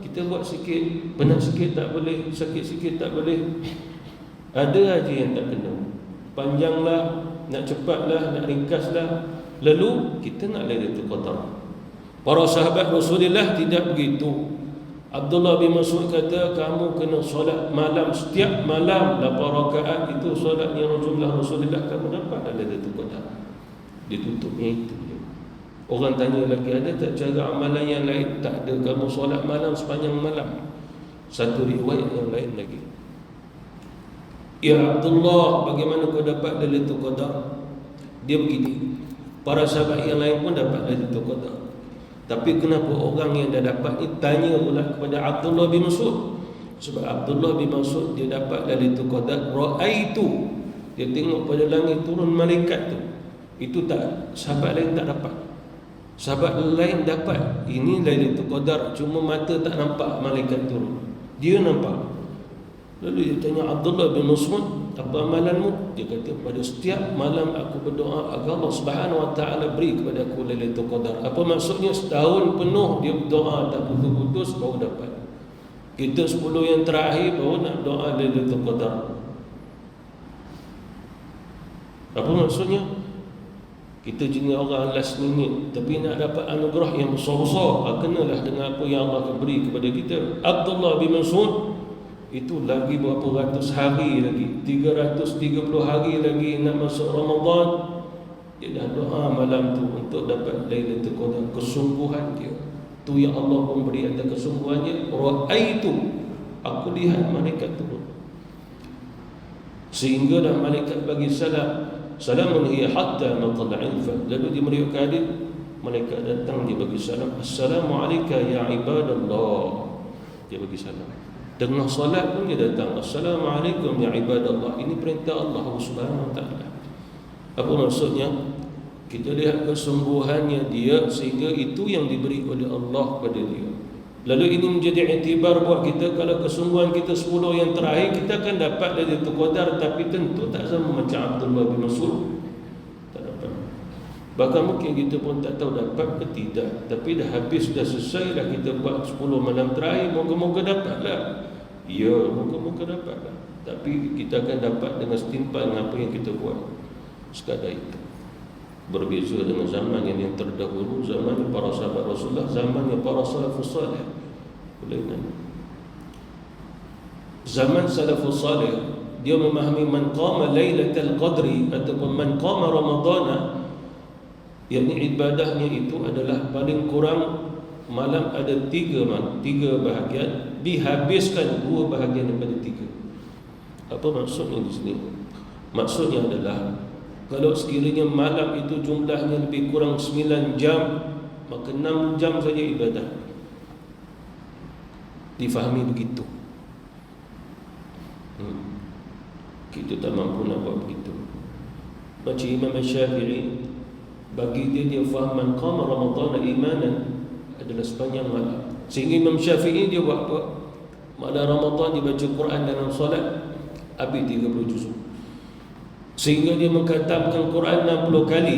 kita buat sikit, penat sikit tak boleh, sakit sikit tak boleh. Ada aja yang tak kena. Panjanglah, nak cepatlah, nak ringkaslah. Lalu kita nak Lailatul Qadar. Para sahabat Rasulullah tidak begitu. Abdullah bin Mas'ud kata, kamu kena solat malam, setiap malam 8 rakaat itu solat yang jumlah Rasulullah, kamu dapat Lailatul Qadar. Ditutupnya itu. Orang tanya lagi, ada tak cara amalan yang lain? Tak ada, kamu solat malam sepanjang malam. Satu riwayat yang lain lagi, ya Abdullah, bagaimana kau dapat Lailatul Qadar? Dia begini, para sahabat yang lain pun dapat Lailatul Qadar, tapi kenapa orang yang dah dapat ni tanya pula kepada Abdullah bin Mas'ud? Sebab Abdullah bin Mas'ud dia dapat Lailatul Qadar, ra'aitu, dia tengok pada langit turun malaikat tu. Itu tak, sahabat lain tak dapat. Sahabat lain dapat, ini Lailatul Qadar, cuma mata tak nampak malaikat turun, dia nampak. Lalu dia tanya Abdullah bin Mas'ud, apa amalanmu? Dia kata, pada setiap malam aku berdoa agar Allah Subhanahu Wa Taala beri kepada aku Lailatul Qadar. Apa maksudnya? Setahun penuh dia berdoa tak putus-putus baru dapat. Kita 10 yang terakhir baru nak doa Lailatul Qadar. Apa maksudnya? Kita jenis orang last minute, tapi nak dapat anugerah yang besar-besar, kenalah dengan apa yang Allah beri kepada kita. Abdullah bin Mas'ud itu lagi berapa ratus hari lagi, 330 hari lagi nak masuk Ramadan, dia dah doa malam tu untuk dapat Lailatul Qadar. Kesungguhan dia tu yang Allah pun beri atas kesungguhannya. Ra'aitu, aku lihat malaikat turun, sehingga dah malaikat bagi salam, salamun hiya hatta matla'il fajr. Lalu dia meriwayatkan hadis, malaikat datang, dia bagi salam, assalamu alayka ya ibadallah. Dia bagi salam. Tengah solat pun dia datang, assalamualaikum ya ibadallah. Ini perintah Allah Subhanahu Wa Taala. Apa maksudnya? Kita lihat kesungguhannya dia, sehingga itu yang diberi oleh Allah kepada dia. Lalu ini menjadi iktibar buat kita. Kalau kesungguhan kita 10 yang terakhir, kita akan dapat Lailatul Qadar, tapi tentu tak sama macam Abdullah bin Mas'ud, tak dapat. Bahkan mungkin kita pun tak tahu dapat ke tidak, tapi dah habis, dah selesai dah kita buat 10 malam terakhir, moga-moga dapatlah. Ya, moga-moga dapatlah. Tapi kita akan dapat dengan setimpal dengan apa yang kita buat. Sekadar itu. Berbeza dengan zaman yang terdahulu, zaman para sahabat Rasulullah, zaman para salafus salih. Zaman salafus salih, dia memahami man qama lailatul qadri ataupun man qama ramadana, yakni ibadahnya itu adalah paling kurang malam ada 3 bahagian, dihabiskan 2 bahagian daripada 3. Apa maksudnya di sini? Maksudnya adalah kalau sekiranya malam itu jumlahnya lebih kurang 9 jam, maka 6 jam saja ibadah. Difahami begitu. Kita tak mampu nak buat begitu. Macam Imam Syafi'i, bagi dia faham man qama Ramadan imanan adalah sepanjang malam. Sehingga Imam Syafi'i dia buat apa? Malam Ramadan dia baca Quran dalam solat habis 30 juzuk. Sehingga dia mengkhatamkan Quran 60 kali.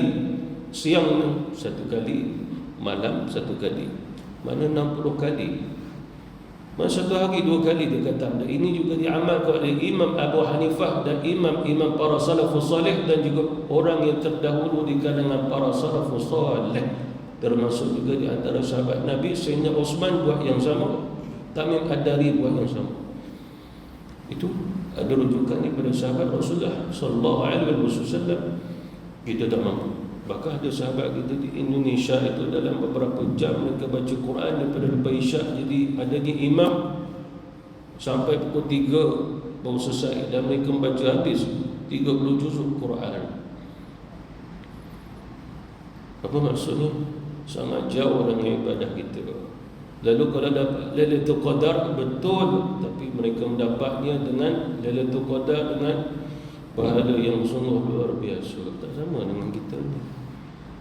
Siang 1 kali, malam 1 kali. Mana 60 kali? Masa 1 hari 2 kali dia khatam. Dan ini juga diamalkan oleh Imam Abu Hanifah dan imam-imam para salafus salih, dan juga orang yang terdahulu di kalangan para salafus salih. Termasuk juga di antara sahabat Nabi, Sayyidina Utsman buat yang sama, Tamim Ad-Dari buat yang sama. Itu ada rujukan daripada sahabat Rasulullah sallallahu alaihi wasallam. Kita tak mampu. Bahkan ada sahabat kita di Indonesia itu dalam beberapa jam mereka baca Quran daripada lepas Isyak. Jadi adanya imam sampai pukul 3 baru selesai, dan mereka membaca habis 30 juzuk Quran. Apa maksudnya? Sangat jauh dengan ibadah kita. Lalu kalau dapat Lailatul Qadar, betul, tapi mereka mendapatnya dengan Lailatul Qadar dengan pahala yang sungguh luar biasa. Tak sama dengan kita ni.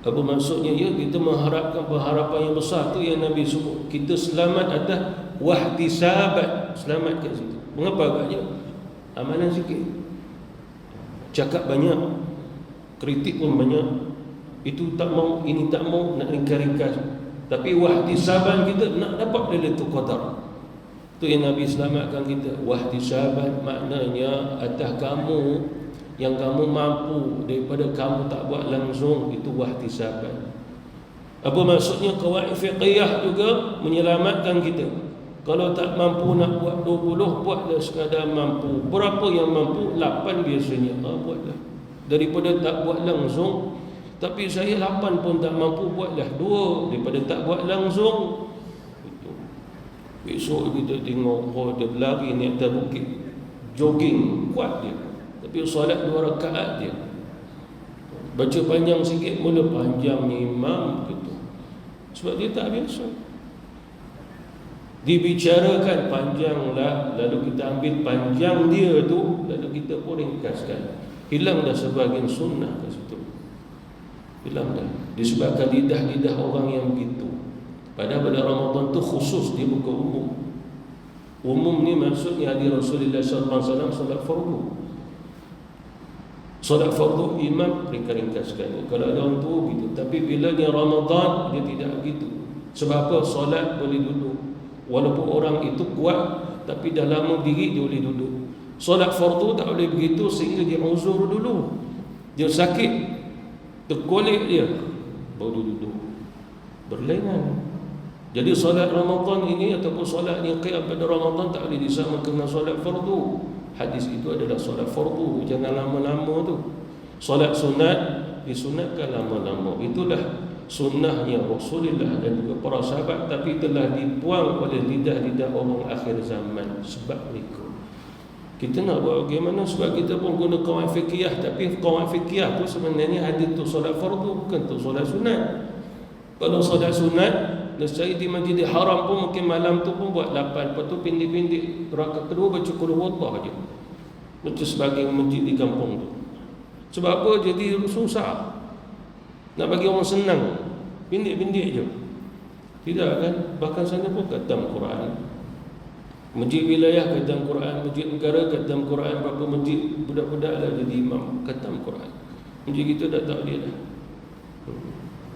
Apa maksudnya? Ya, kita mengharapkan pengharapan yang besar tu yang Nabi sebut. Kita selamat atas wahtisabat, selamat kat situ. Mengapa agaknya? Amalan sikit, cakap banyak, kritik pun banyak. Itu tak mau, ini tak mau, nak ringkas-ringkas. Tapi wahtisaban kita nak dapat Lailatul Qadar. Itu yang Nabi selamatkan kita. Wahtisaban maknanya atas kamu yang kamu mampu daripada kamu tak buat langsung, itu wahtisaban. Apa maksudnya? Qawaid fiqhiyah juga menyelamatkan kita. Kalau tak mampu nak buat 20, buatlah sekadar mampu. Berapa yang mampu? 8 biasanya. Buatlah. Daripada tak buat langsung, tapi saya 8 pun tak mampu, buatlah 2 daripada tak buat langsung. Besok kita tengok dia berlari ni atas bukit, jogging, kuat dia, tapi solat 2 rakaat dia. Baca panjang sikit mula panjangnya imam gitu. Sebab dia tak biasa. Dibicarakan panjanglah, lalu kita ambil panjang dia tu, lalu kita pun ringkaskan. Hilang dah sebahagian sunnah kat situ. Hilang dah. Disebabkan lidah-lidah orang yang begitu. Padahal pada Ramadan tu khusus, dia bukan umum. Umum ni maksudnya hadis Rasulullah SAW solat fardu. Solat fardu imam ringkas-ringkaskan. Kalau ada orang tu gitu. Tapi bila dia Ramadan, dia tidak begitu. Sebab apa? Solat boleh duduk. Walaupun orang itu kuat, tapi dah lama diri dia boleh duduk. Solat fardu tak boleh begitu, sehingga dia uzur dulu. Dia sakit, tergolek dia, baru duduk. Berlainan. Jadi solat Ramadan ini ataupun solat yang qiyam pada Ramadan tak boleh disamakan dengan solat fardu. Hadis itu adalah solat fardu, jangan lama-lama tu. Solat sunat disunatkan lama-lama. Itulah sunnahnya Rasulullah dan juga para sahabat, tapi telah dibuang oleh lidah-lidah orang akhir zaman. Sebab mereka, kita nak buat bagaimana? Sebab kita pun guna qawaid fiqhiyah, tapi qawaid fiqhiyah tu sebenarnya hadis tu solat fardu, bukan tu solat sunat. Kalau solat sunat, nescaya di Masjidil Haram pun mungkin malam tu pun buat 8, lepas tu pindik-pindik rakaat kedua baca qul huwallah je, macam sebagai masjid di kampung tu. Sebab apa? Jadi susah nak bagi orang senang, pindik-pindik je. Tidak kan? Bahkan sana pun khatam Quran, masjid wilayah khatam Quran, masjid negara khatam Quran. Berapa masjid budak-budak lah jadi imam khatam Quran. Masjid kita dah tak boleh dah.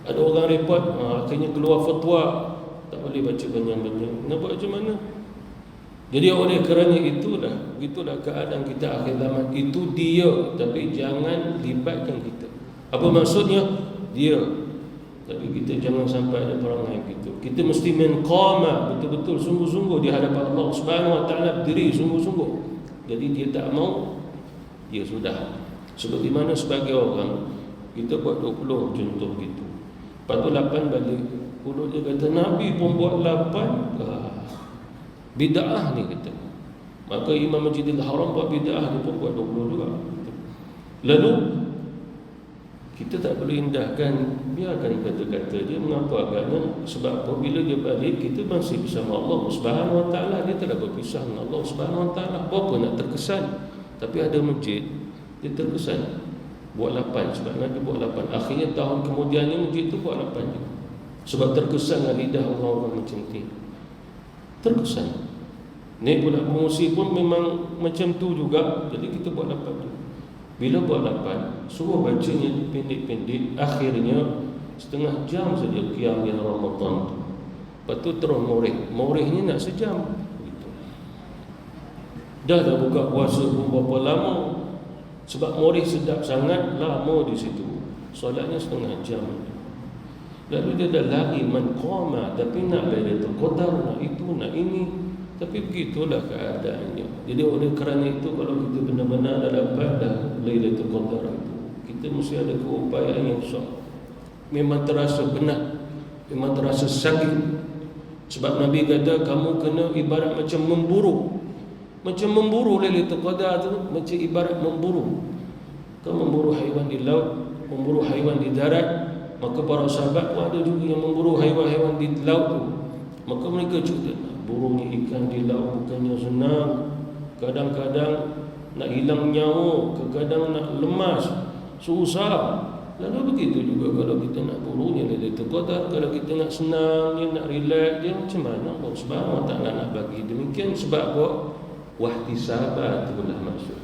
Ada orang repot, akhirnya keluar fatwa tak boleh baca banyak-banyak. Nak buat macam mana? Jadi oleh kerana itulah keadaan kita akhir zaman. Itu dia, tapi jangan libatkan kita. Apa maksudnya? Dia, tapi kita jangan sampai ada perangai gitu. Kita mesti menqama, betul-betul sungguh-sungguh di hadapan Allah Subhanahu Wa Taala, berdiri sungguh-sungguh. Jadi dia tak mau, dia sudah. Seperti mana sebagai orang, kita buat 20 contoh gitu, lepas tu 8 balik. Puluh dia kata Nabi pun buat 8. Bid'ah ni kata. Maka Imam Masjidil Haram buat bid'ah, dia pun buat 20 juga. Lalu kita tak boleh indahkan, biarkan kata-kata dia. Mengapa agaknya? Sebab apabila dia balik, kita masih bersama Allah Subhanahu Wa Taala. Dia telah berpisah dengan Allah Subhanahu Wa Taala. Apa nak terkesan? Tapi ada masjid, dia terkesan buat 8, sebab Nabi buat 8. Akhirnya tahun kemudiannya masjid tu buat 8 juga. Sebab terkesan dengan lidah orang-orang macam ni. Terkesan. Ni pula pengusi pun memang macam tu juga. Jadi kita buat 8 juga. Bila buat 8, suruh bacanya pendek-pendek. Akhirnya setengah jam saja qiyam yang Ramadan tu. Lepas tu terus morih. Morihnya nak sejam gitu. Dah buka puasa pun berapa lama. Sebab morih sedap sangat, lama di situ. Solatnya setengah jam. Lalu dia dah lari manqama, tapi nak Lailatul Qadar, nak itu, nak ini. Tapi begitulah keadaannya. Jadi oleh kerana itu, kalau kita benar-benar dah dapat dah Lailatul Qadar itu, kita mesti ada keupayaan yang besar. Memang terasa benar, memang terasa sakit. Sebab Nabi kata kamu kena ibarat macam memburu. Macam memburu Lailatul Qadar tu, macam ibarat memburu. Kau memburu haiwan di laut, memburu haiwan di darat. Maka para sahabat pun ada juga yang memburu haiwan-haiwan di laut tu. Maka mereka cerita, burunya ikan di laut bukannya senang. Kadang-kadang nak hilang nyawa, kadang-kadang nak lemas, susah. Lalu begitu juga kalau kita nak burunya Lailatul Qadar, kalau kita nak senang, dia nak relax, dia macam mana Allah Subhanahu Wa Taala nak bagi demikian. Sebab apa? Wahtisabat itulah maksud.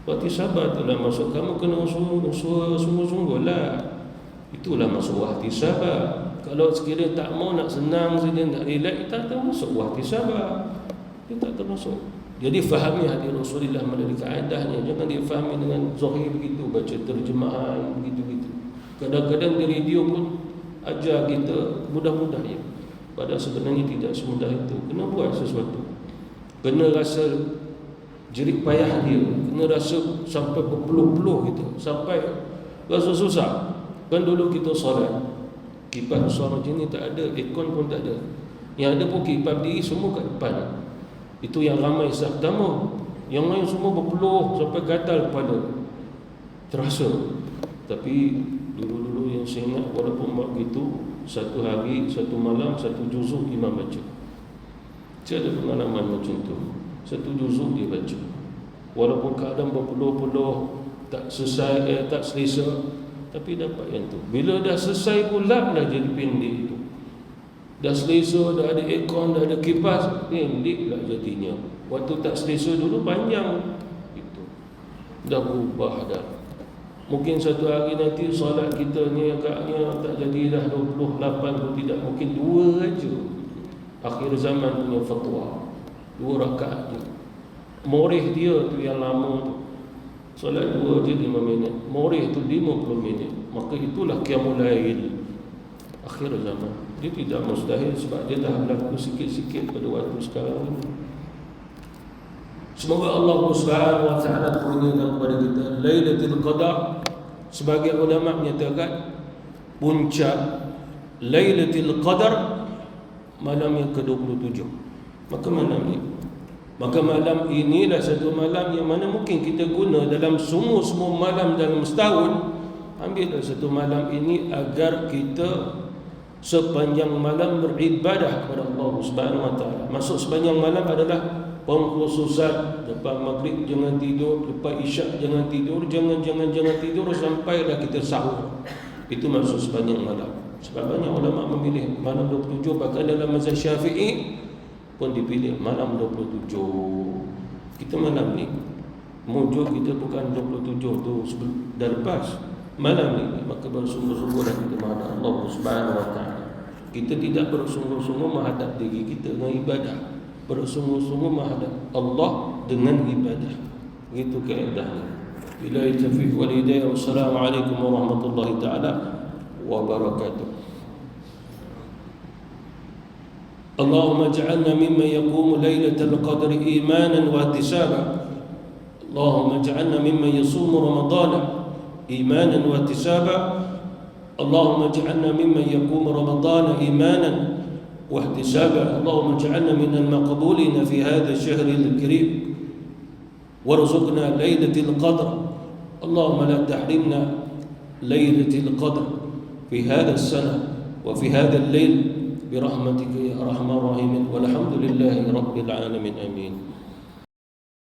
Wahtisabat itulah maksud. Kamu kena usaha sungguh-sungguh lah. Itulah maksud wahtisabat. Kalau sekiranya tak mau nak senang saja, nak relax, tak tahu maksud wahtisabat. Dia tak termasuk. Jadi fahami hadis Rasulullah melalui kaedahnya. Jangan difahami dengan zahir begitu, baca terjemahan begitu-begitu. Kadang-kadang di radio pun ajar kita mudah-mudah ya. Padahal sebenarnya tidak semudah itu. Kena buat sesuatu. Kena rasa jerit payah dia, kena rasa sampai berpeluh-peluh gitu, sampai rasa susah. Kan dulu kita solat, kipas besar macam ni tak ada, aircon pun tak ada. Yang ada pun kipas diri semua kat depan. Itu yang ramai sah pertama. Yang lain semua berpeluh sampai gatal kepala. Terasa. Tapi dulu-dulu yang saya ingat, walaupun buat gitu, satu hari, satu malam, satu juzuk imam baca. Saya ada pengalaman macam tu. Satu juzuk dia baca. Walaupun keadaan berpeluh-peluh, tak selesai, tak selesa, tapi dapat yang tu. Bila dah selesai pula dah jadi pendek tu. Dah selesa, dah ada aircon, dah ada kipas, pendek lah jadinya. Waktu tak selesa dulu panjang. Itu dah berubah dah. Mungkin satu hari nanti solat kita ni agaknya tak jadi dah 28 pun tidak, mungkin 2 aja. Akhir zaman punya fatwa 2 rakaat je. Morih dia tu yang lama tu, solat 2 je 5 minit, morih tu 50 minit. Maka itulah qiyamul lail akhir zaman. Dia tidak mustahil sebab dia dah berlaku sikit-sikit pada waktu sekarang ini. Semoga Allah Subhanahu wa taala kurniakan kepada kita Lailatul Qadar. Sebagai ulama menyatakan puncak Lailatul Qadar malam yang ke-27. Maka malam inilah satu malam yang mana mungkin kita guna dalam semua malam dalam setahun. Ambillah satu malam ini agar kita sepanjang malam beribadah kepada Allah Subhanahu wa taala. Maksud sepanjang malam adalah pengkhususan. Lepas maghrib jangan tidur, lepas isyak jangan tidur, jangan tidur sampailah kita sahur. Itu maksud sepanjang malam. Sebab banyak ulama memilih malam 27, bahkan dalam mazhab Syafi'i pun dipilih malam 27. Kita malam ni muncul kita bukan 27 tu dah lepas malam ni, maka bersungguh-sungguhlah kita menghadap Allah Subhanahu wa taala. Kita tidak bersungguh-sungguh menghadap diri kita dengan ibadah, bersungguh-sungguh menghadap Allah dengan ibadah. Itu kaedahnya. Billahi taufiq wal hidayah. Wassalamualaikum warahmatullahi taala wabarakatuh. اللهم اجعلنا ممن يقوم ليلة القدر إيمانا واحتسابا. اللهم اجعلنا ممن يصوم رمضان إيمانا واحتسابا. اللهم اجعلنا ممن يقوم رمضان إيمانا واحتسابا. اللهم اجعلنا من المقبولين في هذا الشهر الكريم وارزقنا ليلة القدر. اللهم لا تحرمنا ليلة القدر في هذا السنة وفي هذا الليل برحمتك يا أرحم الراحمين. والحمد لله رب العالمين. آمين.